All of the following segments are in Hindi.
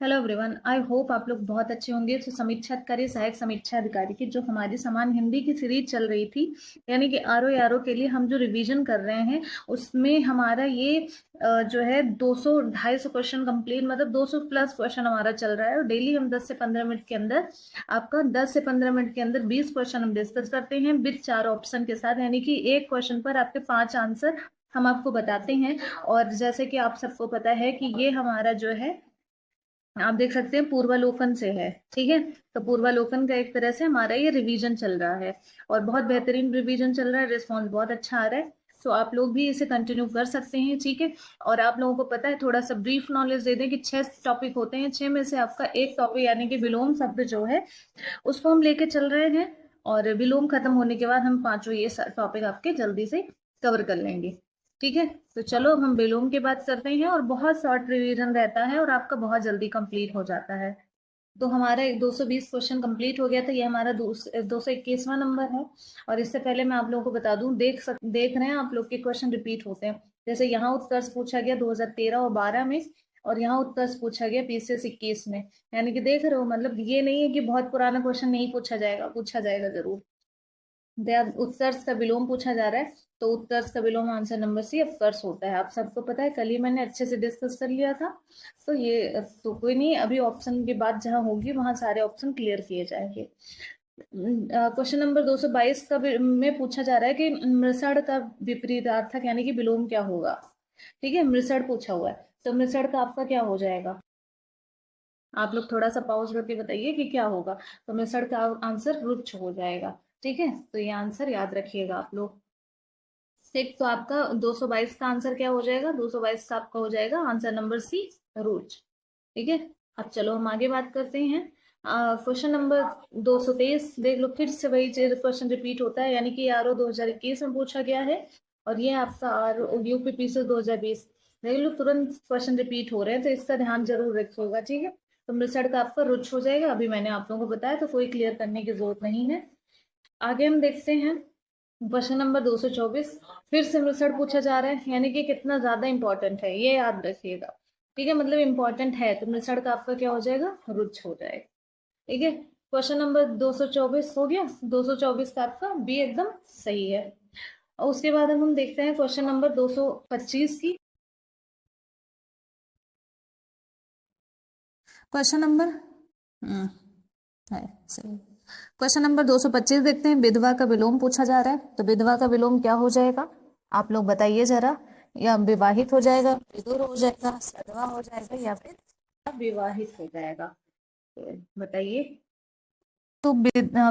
हेलो एवरीवन, आई होप आप लोग बहुत अच्छे होंगे। तो समीक्षा अधिकारी, सहायक समीक्षा अधिकारी की जो हमारी समान हिंदी की सीरीज चल रही थी, यानी कि आर ओ के लिए हम जो रिवीजन कर रहे हैं, उसमें हमारा ये जो है 200-250 क्वेश्चन कंप्लीट, मतलब 200 प्लस क्वेश्चन हमारा चल रहा है। और डेली हम 10 से 15 मिनट के अंदर, आपका 10 से 15 मिनट के अंदर 20 क्वेश्चन हम डिस्कस करते हैं विद 4 ऑप्शन के साथ, यानी कि एक क्वेश्चन पर आपके 5 आंसर हम आपको बताते हैं। और जैसे कि आप सबको पता है कि ये हमारा जो है, आप देख सकते हैं पूर्वालोकन से है। ठीक है, तो पूर्वालोकन का एक तरह से हमारा ये रिवीजन चल रहा है और बहुत बेहतरीन रिवीजन चल रहा है, रिस्पॉन्स बहुत अच्छा आ रहा है। तो आप लोग भी इसे कंटिन्यू कर सकते हैं। ठीक है, और आप लोगों को पता है, थोड़ा सा ब्रीफ नॉलेज दे दें कि 6 टॉपिक होते हैं, 6 में से आपका एक टॉपिक यानी कि विलोम शब्द जो है उसको हम लेके चल रहे हैं। और विलोम खत्म होने के बाद हम पांचों ये टॉपिक आपके जल्दी से कवर कर लेंगे। ठीक है, तो चलो अब हम विलोम की बात करते हैं। और बहुत शॉर्ट रिवीजन रहता है और आपका बहुत जल्दी कंप्लीट हो जाता है। तो हमारा 220 क्वेश्चन कंप्लीट हो गया था, ये हमारा 221वां नंबर है। और इससे पहले मैं आप लोगों को बता दूं, देख रहे हैं आप लोग के क्वेश्चन रिपीट होते हैं। जैसे यहाँ उत्कर्ष पूछा गया 2013 और 12 में, और यहाँ उत्कर्ष पूछा गया 20 से 21 में। यानी कि देख रहे हो, मतलब ये नहीं है कि बहुत पुराना क्वेश्चन नहीं पूछा जाएगा, पूछा जाएगा जरूर। उत्कर्ष का विलोम पूछा जा रहा है, तो उत्कर्ष का विलोम आंसर नंबर सी अपकर्ष होता है। आप सबको पता है, कल ही मैंने अच्छे से डिस्कस कर लिया था। तो ये तो कोई नहीं, अभी ऑप्शन की बात जहां होगी वहां सारे ऑप्शन क्लियर किए जाएंगे। क्वेश्चन नंबर 222 में पूछा जा रहा है कि मृषण का विपरीतार्थक यानी कि विलोम क्या होगा। ठीक है, मृषण पूछा हुआ है, तो मृषण का आपका क्या हो जाएगा। आप लोग थोड़ा सा पॉज करके बताइए कि क्या होगा। तो मृषण का आंसर रुच्छ हो जाएगा। ठीक है, तो ये आंसर याद रखिएगा आप लोग। ठीक, तो आपका 222 का आंसर क्या हो जाएगा, 222 का आपका हो जाएगा आंसर नंबर सी, रूच। ठीक है, अब चलो हम आगे बात करते हैं। क्वेश्चन नंबर 223 देख लो, फिर से वही क्वेश्चन रिपीट होता है, यानी कि आर ओ 2021 में पूछा गया है। और ये आपका आर ओ यूपीपीसी 2020, देख लो तुरंत क्वेश्चन रिपीट हो रहे हैं, तो इसका ध्यान जरूर रखिएगा। ठीक है, तो मृषण का आपका रुच हो जाएगा, अभी मैंने आप लोगों को बताया, तो कोई क्लियर करने की जरूरत नहीं है। आगे हम देखते हैं क्वेश्चन नंबर 224, फिर से मेथड पूछा जा रहा है, यानी कि कितना ज्यादा इंपॉर्टेंट है ये याद रखिएगा। ठीक है, मतलब इंपॉर्टेंट है, तो मेथड का आपका क्या हो जाएगा, रुच हो जाएगा। ठीक है, क्वेश्चन नंबर 224 हो गया, 224 का आपका बी एकदम सही है। और उसके बाद हम देखते हैं क्वेश्चन नंबर 225 की। क्वेश्चन नंबर है सही। क्वेश्चन नंबर 225 देखते हैं, विधवा का विलोम पूछा जा रहा है, तो विधवा का विलोम क्या हो जाएगा, आप लोग बताइए जरा। या विवाहित हो जाएगा, विदुर हो जाएगा, सधवा हो जाएगा, या फिर विवाहित हो जाएगा, तो बताइए। तो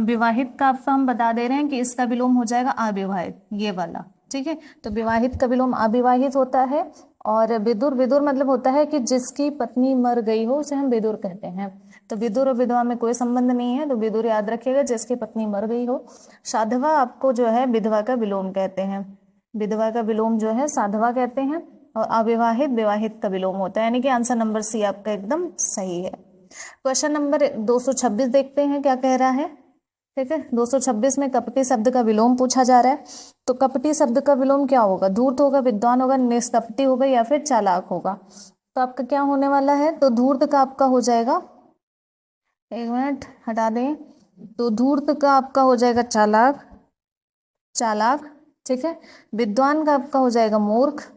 विवाहित का आपका हम बता दे रहे हैं कि इसका विलोम हो जाएगा अविवाहित, ये वाला। ठीक है, तो विवाहित का विलोम अविवाहित होता है। और विदुर, विदुर मतलब होता है कि जिसकी पत्नी मर गई हो उसे हम विदुर कहते हैं। तो विदुर और विधवा में कोई संबंध नहीं है, तो विदुर याद रखिएगा, जिसकी पत्नी मर गई हो। साधवा आपको जो है विधवा का विलोम कहते हैं, विधवा का विलोम जो है साधवा कहते हैं। और अविवाहित विवाहित का विलोम होता है, यानी कि आंसर नंबर सी आपका एकदम सही है। क्वेश्चन नंबर 226 देखते हैं क्या कह रहा है। ठीक है, 226 में कपटी शब्द का विलोम पूछा जा रहा है, तो कपटी शब्द का विलोम क्या होगा, धूर्त होगा, विद्वान होगा, निष्कपटी होगा, या फिर चालाक होगा। तो आपका क्या होने वाला है, तो धूर्त का आपका हो जाएगा, एक मिनट हटा दें, तो धूर्त का आपका हो जाएगा चालाक, चालाक। ठीक है, विद्वान का आपका हो जाएगा मूर्ख,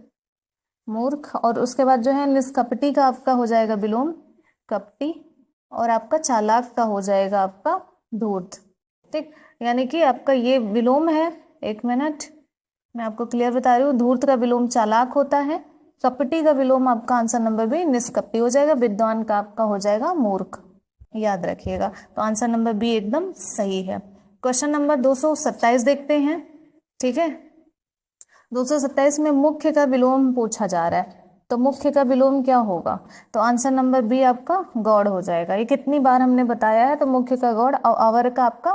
मूर्ख। और उसके बाद जो है निष्कपटी का आपका हो जाएगा विलोम कपटी, और आपका चालाक का हो जाएगा आपका धूर्त। ठीक, यानी कि आपका ये विलोम है, एक मिनट मैं आपको क्लियर बता रही हूँ, धूर्त का विलोम चालाक होता है, कपटी का विलोम आपका आंसर नंबर बी निष्कपटी हो जाएगा, विद्वान का आपका हो जाएगा मूर्ख, याद रखिएगा। तो आंसर नंबर बी एकदम सही है। क्वेश्चन नंबर 227 देखते हैं। ठीक है, 227 में मुख्य का विलोम पूछा जा रहा है, तो मुख्य का विलोम क्या होगा, तो आंसर नंबर बी आपका गौड़ हो जाएगा। ये कितनी बार हमने बताया है, तो मुख्य का गौड़ और अवर का आपका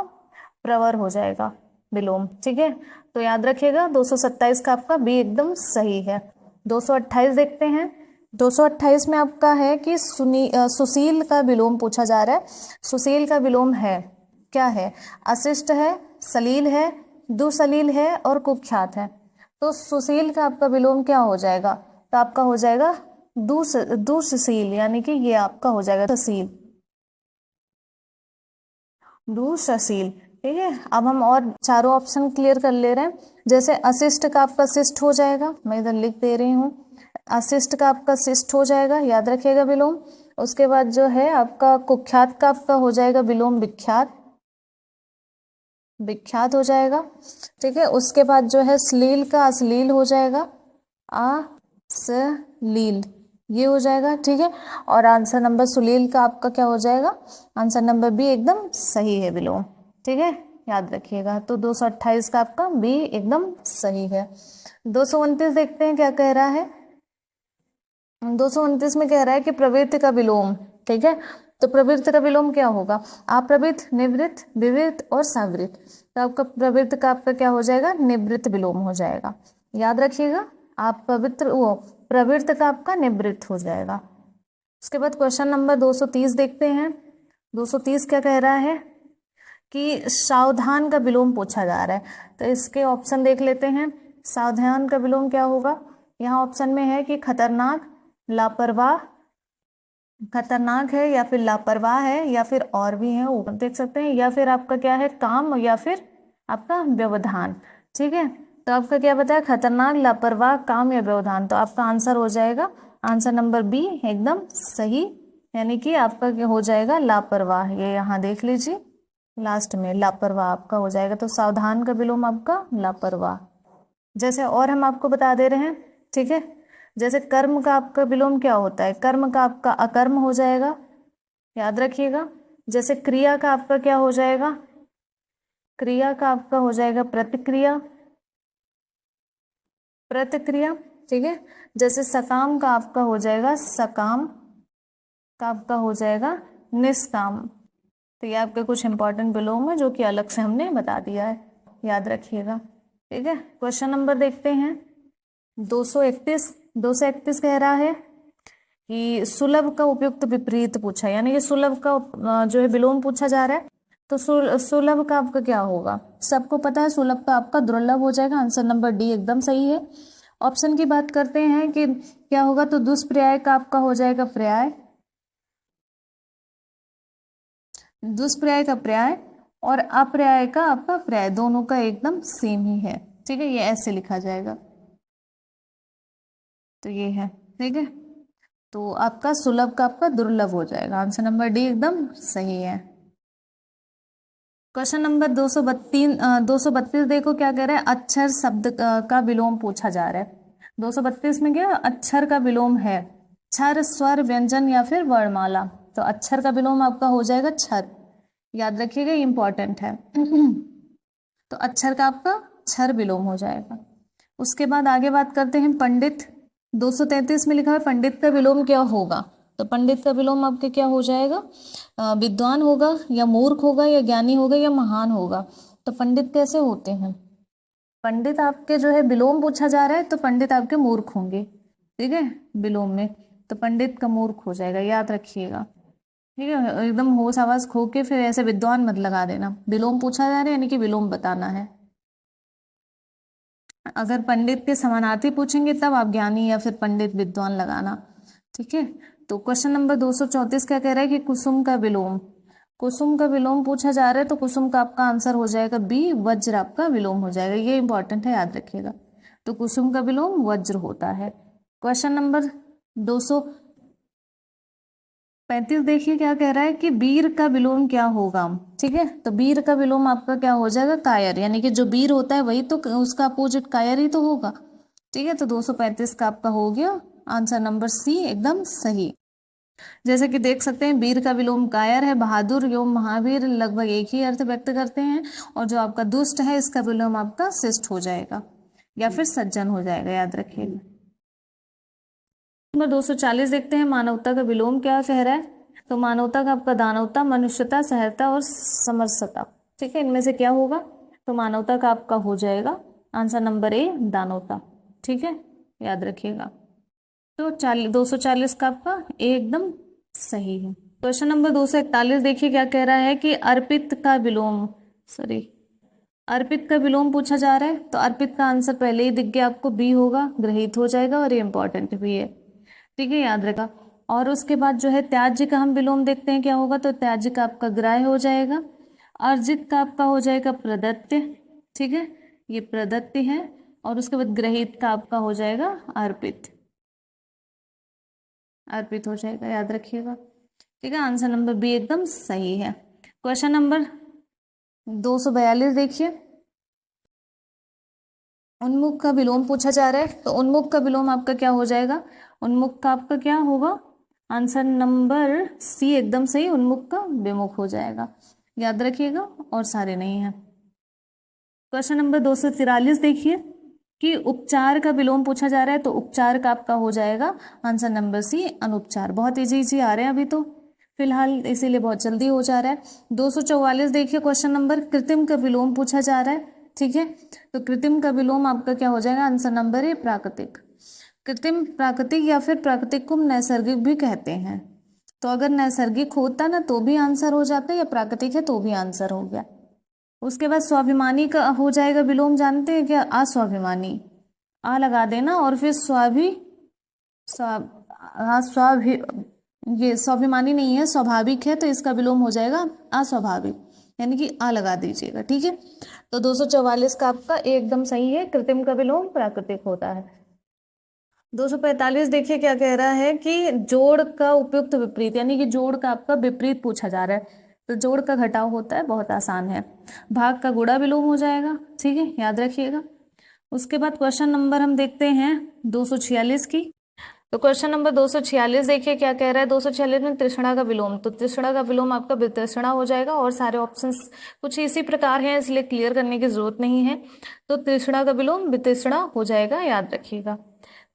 प्रवर हो जाएगा विलोम। ठीक है, तो याद रखिएगा 227 का आपका बी एकदम सही है। 228 देखते हैं, 228 में आपका है कि सुशील का विलोम पूछा जा रहा है। सुशील का विलोम है क्या है, अशिष्ट है, सलील है, दुसलील है, और कुख्यात है। तो सुशील का आपका विलोम क्या हो जाएगा, तो आपका हो जाएगा दुःशील, यानी कि ये आपका हो जाएगा दुःशील, दुःशील। ठीक है, अब हम और चारों ऑप्शन क्लियर कर ले रहे हैं। जैसे अशिष्ट का आपका शिष्ट हो जाएगा, मैं इधर लिख दे रही हूँ, अशिष्ट का आपका शिष्ट हो जाएगा, याद रखिएगा विलोम। उसके बाद जो है आपका कुख्यात का आपका हो जाएगा विलोम विख्यात, विख्यात हो जाएगा। ठीक है, उसके बाद जो है श्लील का अश्लील हो जाएगा, अश्लील, ये हो जाएगा। ठीक है, और आंसर नंबर सुलील का आपका क्या हो जाएगा, आंसर नंबर बी एकदम सही है विलोम। ठीक है, याद रखिएगा। तो 228 का आपका बी एकदम सही है। 229 देखते हैं क्या कह रहा है। 229 में कह रहा है कि प्रवृत्ति का विलोम। ठीक है, तो प्रवृत्ति का विलोम क्या होगा, आपृवृत्त, निवृत्त, विवृत्त और सावृत्त। तो आपका प्रवृत्ति का आपका क्या हो जाएगा, निवृत्त विलोम हो जाएगा, याद रखिएगा। आप पवित्र वो प्रवृत्त का आपका निवृत्त हो जाएगा। उसके बाद क्वेश्चन नंबर 230 देखते हैं। 230 क्या कह रहा है कि सावधान का विलोम पूछा जा रहा है। तो इसके ऑप्शन देख लेते हैं। सावधान का विलोम क्या होगा, यहाँ ऑप्शन में है कि खतरनाक, लापरवाह, खतरनाक है या फिर लापरवाह है या फिर और भी है, ऊपर देख सकते हैं, या फिर आपका क्या है काम या फिर आपका व्यवधान। ठीक है, तो आपका क्या बताया, खतरनाक, लापरवाह, काम या व्यवधान। तो आपका आंसर हो जाएगा आंसर नंबर बी एकदम सही, यानी कि आपका क्या हो जाएगा लापरवाह। ये यहाँ देख लीजिए लास्ट में लापरवाह आपका हो जाएगा। तो सावधान का विलोम आपका लापरवाह। जैसे और हम आपको बता दे रहे हैं। ठीक है, जैसे कर्म का आपका विलोम क्या होता है, कर्म का आपका अकर्म हो जाएगा, याद रखिएगा। जैसे क्रिया का आपका क्या हो जाएगा, क्रिया का आपका हो जाएगा प्रतिक्रिया, प्रतिक्रिया। ठीक है, जैसे सकाम का आपका हो जाएगा सकाम, का आपका हो जाएगा निष्काम। तो ये आपके कुछ इंपॉर्टेंट विलोम है जो कि अलग से हमने बता दिया है, याद रखिएगा। ठीक है, क्वेश्चन नंबर देखते हैं 231। 231 कह रहा है कि सुलभ का उपयुक्त विपरीत पूछा, यानी कि सुलभ का जो है विलोम पूछा जा रहा है। तो सुलभ का आपका क्या होगा, सबको पता है सुलभ का आपका दुर्लभ हो जाएगा, आंसर नंबर डी एकदम सही है। ऑप्शन की बात करते हैं कि क्या होगा, तो दुष्पर्याय का आपका हो जाएगा पर्याय, दुष्पर्याय का पर्याय, और अपर्याय का आपका पर्याय, दोनों का एकदम सेम ही है। ठीक है, ये ऐसे लिखा जाएगा, तो ये है। ठीक है, तो आपका सुलभ का आपका दुर्लभ हो जाएगा, आंसर नंबर डी एकदम सही है। क्वेश्चन नंबर 232 देखो क्या कह रहा है, अक्षर शब्द का विलोम पूछा जा रहा है। 232 में क्या अक्षर का विलोम है, क्षर, स्वर, व्यंजन या फिर वर्णमाला। तो अक्षर का विलोम आपका हो जाएगा क्षर, याद रखिएगा, इंपॉर्टेंट है। तो अक्षर का आपका क्षर विलोम हो जाएगा। उसके बाद आगे बात करते हैं पंडित। 233 में लिखा है पंडित का विलोम क्या होगा। तो पंडित का विलोम आपके क्या हो जाएगा, विद्वान होगा या मूर्ख होगा या ज्ञानी होगा या महान होगा। तो पंडित कैसे होते हैं, पंडित आपके जो है विलोम पूछा जा रहा है, तो पंडित आपके मूर्ख होंगे। ठीक है, विलोम में, तो पंडित का मूर्ख हो जाएगा, याद रखिएगा। ठीक है, एकदम होश आवाज खो के फिर ऐसे विद्वान मत लगा देना, विलोम पूछा जा रहा है यानी कि विलोम बताना है। अगर पंडित के समानार्थी पूछेंगे तब आप ज्ञानी या फिर पंडित विद्वान लगाना। ठीक है, तो क्वेश्चन नंबर 234 क्या कह रहा है कि कुसुम का विलोम, कुसुम का विलोम पूछा जा रहा है, तो कुसुम का आपका आंसर हो जाएगा बी, वज्र आपका विलोम हो जाएगा, ये इंपॉर्टेंट है, याद रखिएगा। तो कुसुम का विलोम वज्र होता है। क्वेश्चन नंबर 235 देखिए क्या कह रहा है कि वीर का विलोम क्या होगा। ठीक है, तो वीर का विलोम आपका क्या हो जाएगा, कायर, यानी कि जो वीर होता है वही तो उसका अपोजिट कायर ही तो होगा। ठीक है, तो 235 का आपका हो गया आंसर नंबर सी एकदम सही। जैसे कि देख सकते हैं वीर का विलोम कायर है, बहादुर एवं महावीर लगभग एक ही अर्थ व्यक्त करते हैं, और जो आपका दुष्ट है इसका विलोम आपका शिष्ट हो जाएगा या फिर सज्जन हो जाएगा, याद रखिएगा। नंबर 240 देखते हैं, मानवता का विलोम क्या कह रहा है। तो मानवता का आपका दानवता, मनुष्यता, सहजता और समरसता। ठीक है, इनमें से क्या होगा, तो मानवता का आपका हो जाएगा आंसर नंबर ए दानवता। ठीक है, याद रखिएगा। तो 240 का आपका ए एकदम सही है। क्वेश्चन नंबर 241 देखिए क्या कह रहा है कि अर्पित का विलोम, सॉरी, अर्पित का विलोम पूछा जा रहा है। तो अर्पित का आंसर पहले ही दिख गया आपको, बी होगा, ग्रहित हो जाएगा, और ये इंपॉर्टेंट भी है। ठीक है, याद रखा। और उसके बाद जो है त्याज्य का हम विलोम देखते हैं क्या होगा, तो त्याज्य का आपका ग्राह्य हो जाएगा, अर्जित का आपका हो जाएगा प्रदत्त, ठीक है, ये प्रदत्त है, और उसके बाद ग्रहित का आपका हो जाएगा अर्पित, अर्पित हो जाएगा, याद रखिएगा। ठीक है, आंसर नंबर बी एकदम सही है। क्वेश्चन नंबर 242 देखिए, उन्मुख का विलोम पूछा जा रहा है, तो उन्मुख का विलोम आपका क्या हो जाएगा, उन्मुख का आपका क्या होगा, आंसर नंबर सी एकदम सही, उन्मुख का विमुख हो जाएगा, याद रखिएगा, और सारे नहीं है। क्वेश्चन नंबर 243 देखिए कि उपचार का विलोम पूछा जा रहा है, तो उपचार का आपका हो जाएगा आंसर नंबर सी अनुपचार। बहुत इजी इजी आ रहे हैं अभी तो फिलहाल, इसीलिए बहुत जल्दी हो जा रहा है। 244 देखिए, क्वेश्चन नंबर कृत्रिम का विलोम पूछा जा रहा है, ठीक है, तो कृत्रिम का विलोम आपका क्या हो जाएगा, आंसर नंबर ए प्राकृतिक। कृत्रिम प्राकृतिक या फिर प्राकृतिक को नैसर्गिक भी कहते हैं, तो अगर नैसर्गिक होता ना तो भी आंसर हो जाता, या प्राकृतिक है तो भी आंसर हो गया। उसके बाद स्वाभिमानी का हो जाएगा विलोम, जानते हैं क्या, अस्वाभिमानी, आ लगा देना, और फिर स्वाभि ये स्वाभिमानी नहीं है, स्वाभाविक है, तो इसका विलोम हो जाएगा अस्वाभाविक, यानी कि आ लगा दीजिएगा, ठीक है। तो 244 का आपका एकदम सही है, कृत्रिम का विलोम प्राकृतिक होता है। 245 देखिए क्या कह रहा है कि जोड़ का उपयुक्त विपरीत, यानी कि जोड़ का आपका विपरीत पूछा जा रहा है, तो जोड़ का घटाव होता है, बहुत आसान है, भाग का गुणा विलोम हो जाएगा, ठीक है, याद रखिएगा। उसके बाद क्वेश्चन नंबर हम देखते हैं 246 की, तो क्वेश्चन नंबर 246 देखिए क्या कह रहा है, 246 में तृष्णा का विलोम, तो तृष्णा का विलोम आपका वितृष्णा हो जाएगा, और सारे ऑप्शंस कुछ इसी प्रकार हैं, इसलिए क्लियर करने की जरूरत नहीं है, तो तृष्णा का विलोम वितृष्णा हो जाएगा, याद रखिएगा।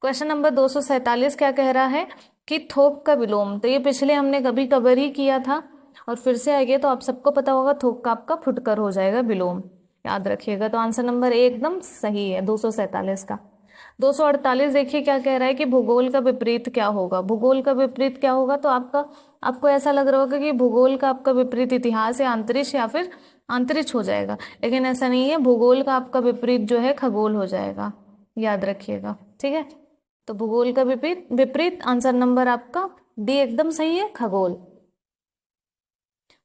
क्वेश्चन नंबर 247 क्या कह रहा है कि थोक का विलोम, तो ये पिछले हमने कभी कवर ही किया था, और फिर से आएगा तो आप सबको पता होगा, थोक का आपका फुटकर हो जाएगा विलोम, याद रखिएगा। तो आंसर नंबर ए एकदम सही है 247 का। 248 देखिए क्या कह रहा है कि भूगोल का विपरीत क्या होगा, भूगोल का विपरीत क्या होगा, तो आपको ऐसा लग रहा होगा कि भूगोल का आपका विपरीत इतिहास या अंतरिक्ष या फिर अंतरिक्ष हो जाएगा, लेकिन ऐसा नहीं है, भूगोल का आपका विपरीत जो है खगोल हो जाएगा, याद रखिएगा, ठीक है। तो भूगोल का विपरीत विपरीत आंसर नंबर आपका डी एकदम सही है, खगोल।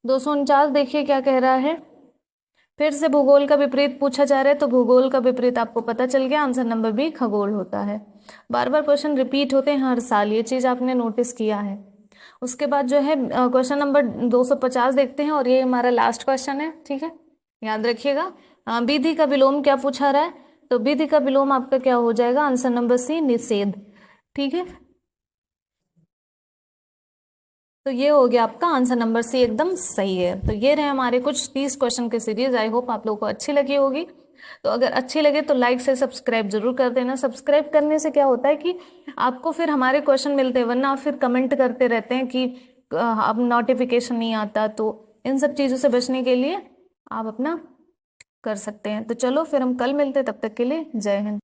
249 देखिए क्या कह रहा है, फिर से भूगोल का विपरीत पूछा जा रहा है, तो भूगोल का विपरीत आपको पता चल गया, आंसर नंबर बी खगोल होता है। बार बार क्वेश्चन रिपीट होते हैं हर साल, ये चीज आपने नोटिस किया है। उसके बाद जो है क्वेश्चन नंबर 250 देखते हैं, और ये हमारा लास्ट क्वेश्चन है, ठीक है, याद रखिएगा। विधि का विलोम क्या पूछा रहा है, तो विधि का विलोम आपका क्या हो जाएगा, आंसर नंबर सी निषेध, ठीक है। तो ये हो गया आपका आंसर नंबर सी एकदम सही है। तो ये रहे हमारे कुछ 30 क्वेश्चन की सीरीज, आई होप आप लोगों को अच्छी लगी होगी। तो अगर अच्छी लगे तो लाइक से सब्सक्राइब जरूर कर देना। सब्सक्राइब करने से क्या होता है कि आपको फिर हमारे क्वेश्चन मिलते हैं, वरना आप फिर कमेंट करते रहते हैं कि अब नोटिफिकेशन नहीं आता, तो इन सब चीज़ों से बचने के लिए आप अपना कर सकते हैं। तो चलो फिर हम कल मिलते हैं, तब तक के लिए जय हिंद।